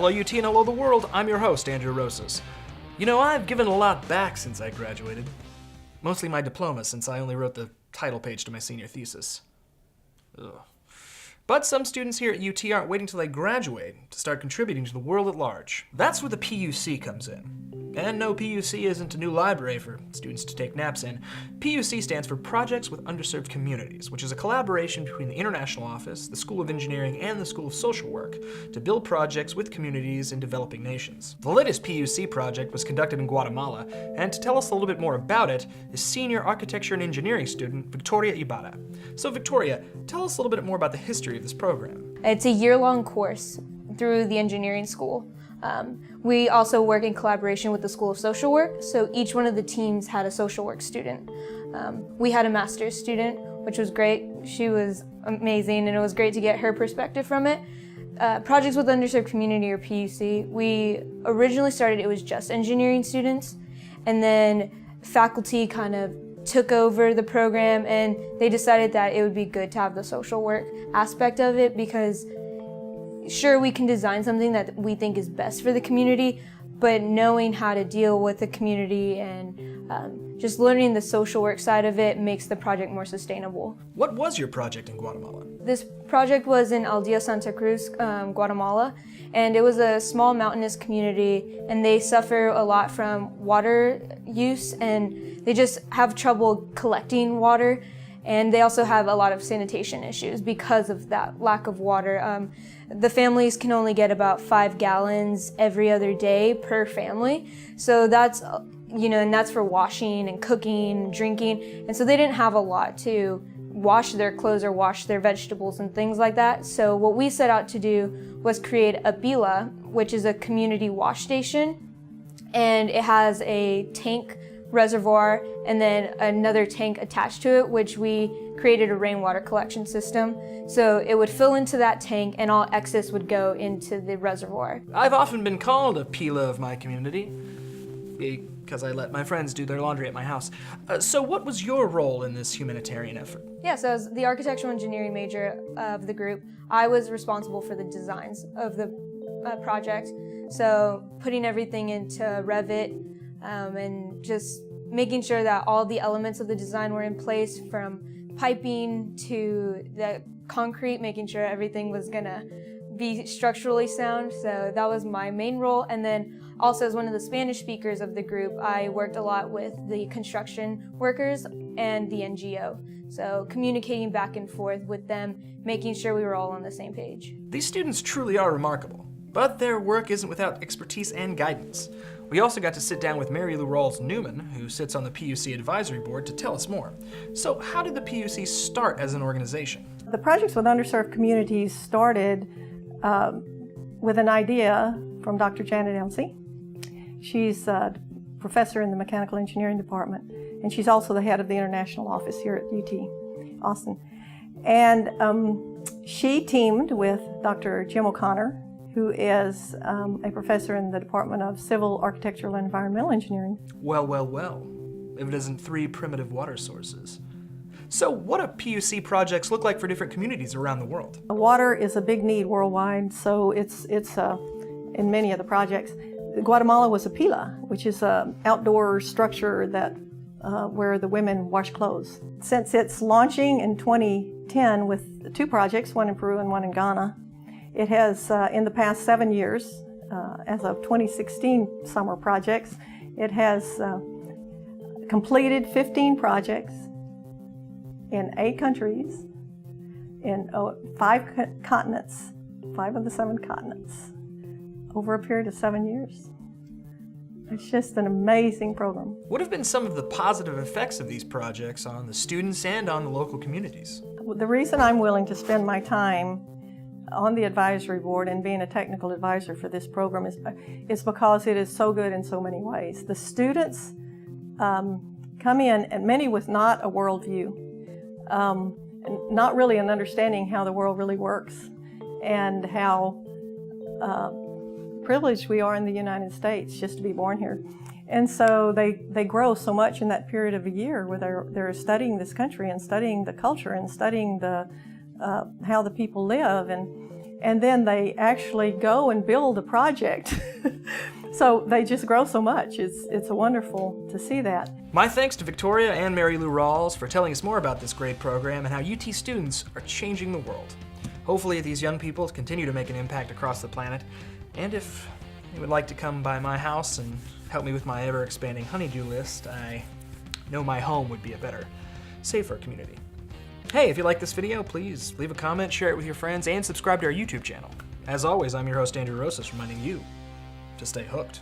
Hello UT and hello the world, I'm your host, Andrew Rosas. You know, I've given a lot back since I graduated. Mostly my diploma, since I only wrote the title page to my senior thesis. Ugh. But some students here at UT aren't waiting till they graduate to start contributing to the world at large. That's where the P.U.C. comes in. And no, P.U.C. isn't a new library for students to take naps in. P.U.C. stands for Projects with Underserved Communities, which is a collaboration between the International Office, the School of Engineering, and the School of Social Work to build projects with communities in developing nations. The latest P.U.C. project was conducted in Guatemala, and to tell us a little bit more about it is senior architecture and engineering student Victoria Ibarra. So Victoria, tell us a little bit more about the history of this program. It's a year-long course through the engineering school. We also work in collaboration with the School of Social Work, so each one of the teams had a social work student. We had a master's student, which was great. She was amazing, and it was great to get her perspective from it. Projects with Underserved Community, or P.U.C., we originally started, it was just engineering students, and then faculty kind of took over the program, and they decided that it would be good to have the social work aspect of it, because sure, we can design something that we think is best for the community, but knowing how to deal with the community and just learning the social work side of it makes the project more sustainable. What was your project in Guatemala? This project was in Aldea Santa Cruz, Guatemala, and it was a small mountainous community, and they suffer a lot from water use, and they just have trouble collecting water, and they also have a lot of sanitation issues because of that lack of water. The families can only get about 5 gallons every other day per family, so that's, and that's for washing and cooking and drinking, and so they didn't have a lot to wash their clothes or wash their vegetables and things like that. So what we set out to do was create a bila, which is a community wash station, and it has a tank reservoir and then another tank attached to it, which we created a rainwater collection system. So it would fill into that tank and all excess would go into the reservoir. I've often been called a Pila of my community because I let my friends do their laundry at my house. So what was your role in this humanitarian effort? Yeah, so as the architectural engineering major of the group, I was responsible for the designs of the project. So putting everything into Revit and just making sure that all the elements of the design were in place, from piping to the concrete, making sure everything was gonna be structurally sound. So that was my main role. And then also, as one of the Spanish speakers of the group, I worked a lot with the construction workers and the NGO. So communicating back and forth with them, making sure we were all on the same page. These students truly are remarkable, but their work isn't without expertise and guidance. We also got to sit down with Mary Lou Rawls-Newman, who sits on the P.U.C. advisory board, to tell us more. So how did the P.U.C. start as an organization? The Projects with Underserved Communities started with an idea from Dr. Janet Elsey. She's a professor in the mechanical engineering department, and she's also the head of the international office here at UT Austin. And she teamed with Dr. Jim O'Connor, who is a professor in the Department of Civil, Architectural, and Environmental Engineering. Well, well, well, if it isn't 3 primitive water sources. So what do P.U.C. projects look like for different communities around the world? Water is a big need worldwide, so it's in many of the projects. Guatemala was a pila, which is an outdoor structure that where the women wash clothes. Since its launching in 2010 with 2 projects, one in Peru and one in Ghana, it has, in the past 7 years, as of 2016 summer projects, it has completed 15 projects in 8 countries, in 5 continents, 5 of the 7 continents, over a period of 7 years. It's just an amazing program. What have been some of the positive effects of these projects on the students and on the local communities? The reason I'm willing to spend my time on the advisory board and being a technical advisor for this program is because it is so good in so many ways. The students come in, and many with not a worldview, not really an understanding how the world really works and how privileged we are in the United States just to be born here. And so they grow so much in that period of a year where they're studying this country and studying the culture and studying the how the people live, and then they actually go and build a project. So they just grow so much. It's wonderful to see that. My thanks to Victoria and Mary Lou Rawls for telling us more about this great program and how UT students are changing the world. Hopefully these young people continue to make an impact across the planet, and if you would like to come by my house and help me with my ever-expanding honeydew list, I know my home would be a better, safer community. Hey, if you like this video, please leave a comment, share it with your friends, and subscribe to our YouTube channel. As always, I'm your host, Andrew Rosas, reminding you to stay hooked.